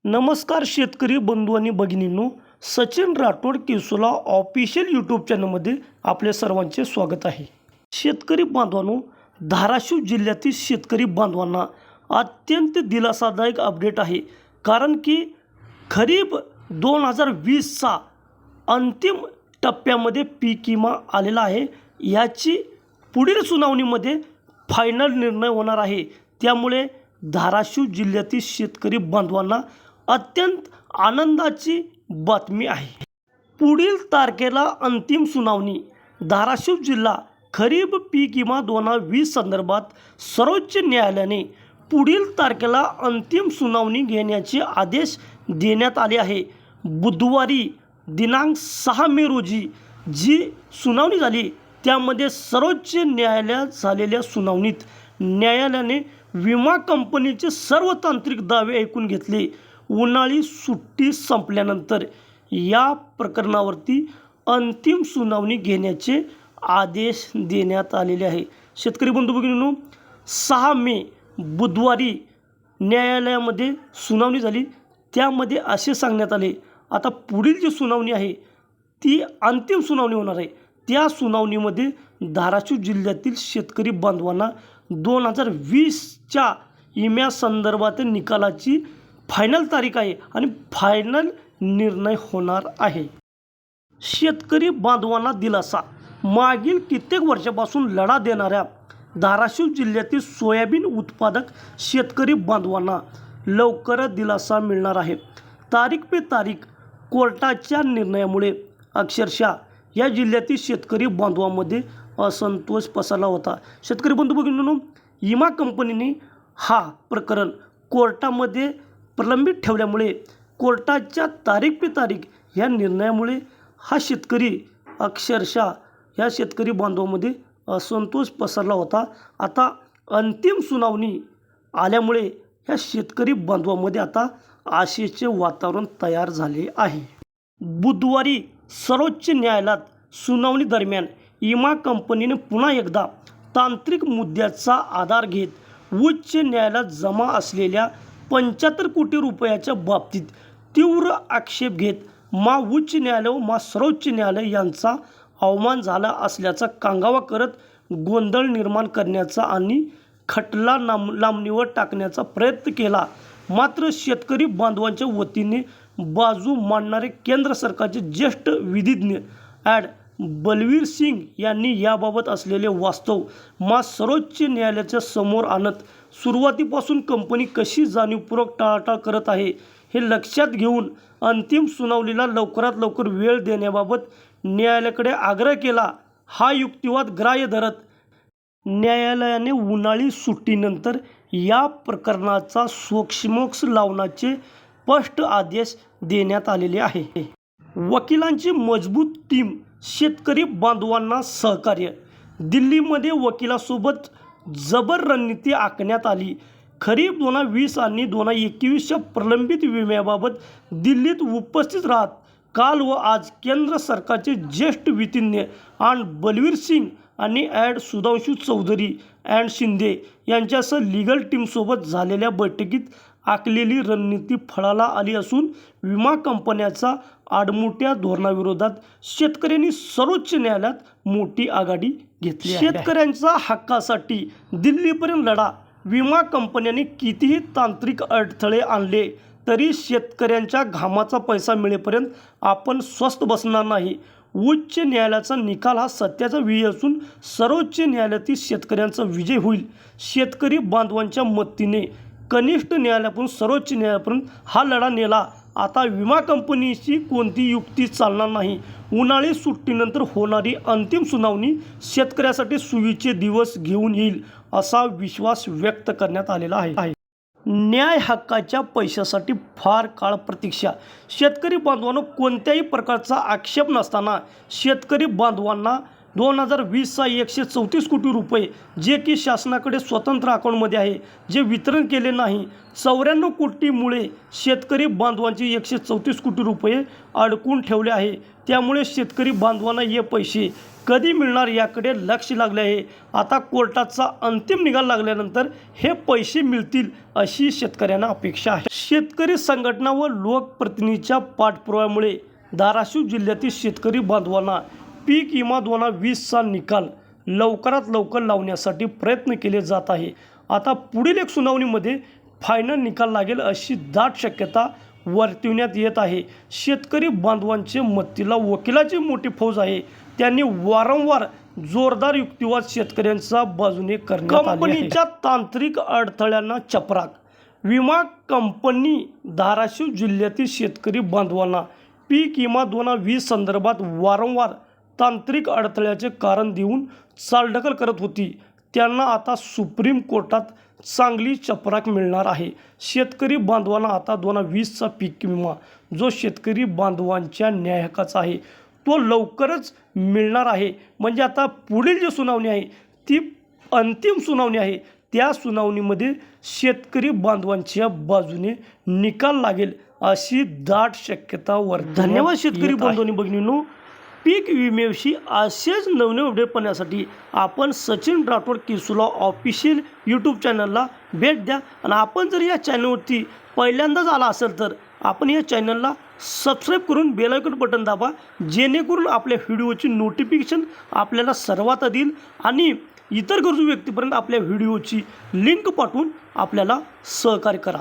नमस्कार शेतकरी बंधू आणि भगिनींनो, सचिन राठोड केसुला ऑफिशियल यूट्यूब चॅनलमध्ये आपल्या सर्वांचे स्वागत आहे. शेतकरी बांधवांनो, धाराशिव जिल्ह्यातील शेतकरी बांधवांना अत्यंत दिलासादायक अपडेट आहे. कारण की खरीप 2020चा अंतिम टप्प्यामध्ये पीक विमा आलेला आहे. याची पुढील सुनावणीमध्ये फायनल निर्णय होणार आहे. त्यामुळे धाराशिव जिल्ह्यातील शेतकरी बांधवांना अत्यंत आनंदाची बातमी आहे. पुढील तारखेला अंतिम सुनावणी. धाराशिव जिल्हा खरीप पीक विमा 2020 संदर्भात सर्वोच्च न्यायालयाने पुढील तारखेला अंतिम सुनावणी घेण्याचे आदेश देण्यात आले आहे. बुधवारी दिनांक 6 मे रोजी जी सुनावणी झाली त्यामध्ये सर्वोच्च न्यायालयात झालेल्या सुनावणीत न्यायालयाने विमा कंपनीचे सर्व तांत्रिक दावे ऐकून घेतले. उन्हाळी सुट्टी संपल्यानंतर या प्रकरणावरती अंतिम सुनावणी घेण्याचे आदेश देण्यात आलेले आहे. शेतकरी बंधू भगिनींनो, 6 मे बुधवारी न्यायालयामध्ये सुनावणी झाली. त्यामध्ये असे सांगण्यात आले, आता पुढील जी सुनावणी आहे ती अंतिम सुनावणी होणार आहे. त्या सुनावणीमध्ये धाराशिव जिल्ह्यातील शेतकरी बांधवांना 2020च्या विम्यासंदर्भातील निकालाची फायनल तारीख आहे आणि फायनल निर्णय होणार आहे. शेतकरी बांधवांना दिलासा. मागील कित्येक वर्षापासून लढा देणाऱ्या धाराशिव जिल्ह्यातील सोयाबीन उत्पादक शेतकरी बांधवांना लवकरच दिलासा मिळणार आहे. तारीख पे तारीख कोर्टाच्या निर्णयामुळे अक्षरशः या जिल्ह्यातील शेतकरी बांधवांमध्ये असंतोष पसरला होता. शेतकरी बंधू भगिनींनो, विमा कंपनीने हा प्रकरण कोर्टामध्ये प्रलंबित ठेवल्यामुळे कोर्टाच्या तारीख पे तारीख या निर्णयामुळे हा शेतकरी अक्षरशः या शेतकरी बांधवांमध्ये असंतोष पसरला होता. आता अंतिम सुनावणी आल्यामुळे या शेतकरी बांधवांमध्ये आता आशेचे वातावरण तयार झाले आहे. बुधवारी सर्वोच्च न्यायालयात सुनावणी दरम्यान विमा कंपनीने पुन्हा एकदा तांत्रिक मुद्द्याचा आधार घेत उच्च न्यायालयात जमा असलेल्या 75 कोटी रुपयाच्या बाबतीत तीव्र आक्षेप घेत उच्च न्यायालय व सर्वोच्च न्यायालय यांचा अवमान झाला असल्याचा कांगावा करत गोंधळ निर्माण करण्याचा आणि खटला लांबणीवर टाकण्याचा प्रयत्न केला. मात्र शेतकरी बांधवांच्या वतीने बाजू मांडणारे केंद्र सरकारचे ज्येष्ठ विधिज्ञ ॲड बलवीर सिंग यांनी याबाबत असलेले वास्तव सर्वोच्च न्यायालयाच्या समोर आणत सुरुवातीपासून कंपनी कशी जाणीवपूर्वक टाळाटाळ करत आहे हे लक्षात घेऊन अंतिम सुनावणीला लवकरात लवकर वेळ देण्याबाबत न्यायालयाकडे आग्रह केला. हा युक्तिवाद ग्राह्य धरत न्यायालयाने उन्हाळी सुट्टीनंतर या प्रकरणाचा सोक्षमोक्ष लावण्याचे स्पष्ट आदेश देण्यात आलेले आहे. वकिलांची मजबूत टीम, शेतकरी बांधवांना सहकार्य. दिल्लीमध्ये वकिलासोबत जबर रणनीती आखण्यात आली. खरीप 2020 आणि 2021च्या प्रलंबित विम्याबाबत दिल्लीत उपस्थित राहत काल व आज केंद्र सरकारचे ज्येष्ठ विधिज्ञ आणि बलवीर सिंग आणि ॲड सुधांशू चौधरी अँड शिंदे यांच्यासह लीगल टीमसोबत झालेल्या बैठकीत आखलेली रणनीती फळाला आली असून विमा कंपन्याचा आडमुठ्या धोरणाविरोधात शेतकऱ्यांनी सर्वोच्च न्यायालयात मोठी आघाडी घेतली आहे. शेतकऱ्यांच्या हक्कासाठी दिल्लीपर्यंत लढा. विमा कंपन्यांनी कितीही तांत्रिक अडथळे आणले तरी शेतकऱ्यांच्या घामाचा पैसा मिळेपर्यंत आपण स्वस्थ बसणार नाही. उच्च न्यायालयाचा निकाल हा सत्याचा विजय असून सर्वोच्च न्यायालयातील शेतकऱ्यांचा विजय होईल. शेतकरी बांधवांच्या मदतीने कनिष्ठ न्यायालयापासून सर्वोच्च न्यायालयापर्यंत हा लढा नेला. आता विमा कंपनीची कोणती युक्ती चालणार नाही. उन्हाळी सुट्टीनंतर होणारी अंतिम सुनावणी शेतकऱ्यासाठी सुगीचे दिवस घेऊन येईल असा विश्वास व्यक्त करण्यात आलेला आहे. न्याय हक्काच्या पैशासाठी फार काळ प्रतीक्षा. शेतकरी बांधवांना कोणत्याही प्रकारचा आक्षेप नसताना शेतकरी बांधवांना 2020चा 134 कोटी रुपये जे की शासनाकडे स्वतंत्र अकाउंटमध्ये आहे, जे वितरण केले नाही. 94 कोटीमुळे शेतकरी बांधवांचे 134 कोटी रुपये अडकून ठेवले आहे. त्यामुळे शेतकरी बांधवांना हे पैसे कधी मिळणार याकडे लक्ष लागले आहे. आता कोर्टाचा अंतिम निकाल लागल्यानंतर हे पैसे मिळतील अशी शेतकऱ्यांना अपेक्षा आहे. शेतकरी संघटना व लोकप्रतिनिधींच्या पाठपुराव्यामुळे धाराशिव जिल्ह्यातील शेतकरी बांधवांना पीक विमा 2020चा निकाल लवकरात लवकर लावण्यासाठी प्रयत्न केले जात आहे. आता पुढील एक सुनावणीमध्ये फायनल निकाल लागेल अशी दाट शक्यता वर्तविण्यात येत आहे. शेतकरी बांधवांचे मदतीला वकिलाची मोठी फौज आहे. त्यांनी वारंवार जोरदार युक्तिवाद शेतकऱ्यांच्या बाजूने करण्यात आले आहे. कंपनीच्या तांत्रिक अडथळ्यांना चपराक. विमा कंपनी धाराशिव जिल्ह्यातील शेतकरी बांधवांना पीक विमा 2020 संदर्भात वारंवार तांत्रिक अडथळ्याचे कारण देऊन चालढकल करत होती. त्यांना आता सुप्रीम कोर्टात चांगली चपराक मिळणार आहे. शेतकरी बांधवांना आता 2020चा पीक विमा जो शेतकरी बांधवांच्या न्यायहक्काचा आहे तो लवकरच मिळणार आहे. म्हणजे आता पुढील जी सुनावणी आहे ती अंतिम सुनावणी आहे. त्या सुनावणीमध्ये शेतकरी बांधवांच्या बाजूने निकाल लागेल अशी दाट शक्यता वर्तवण्यात. धन्यवाद शेतकरी बांधवांनी भगिनींनो. पीक विम्याविषयी असेच नवनवे व्हिडिओ पाहण्यासाठी आपण सचिन राठोड केसुला ऑफिशियल यूट्यूब चॅनलला भेट द्या. आणि आपण जर या चॅनलवरती पहिल्यांदाच आला असेल तर आपण या चॅनलला सबस्क्राईब करून बेल आयकॉन बटन दाबा, जेणेकरून आपल्या व्हिडिओची नोटिफिकेशन आपल्याला सर्वात आधी येईल आणि इतर गरजू व्यक्तीपर्यंत आपल्या व्हिडिओची लिंक पाठवून आपल्याला सहकार्य करा.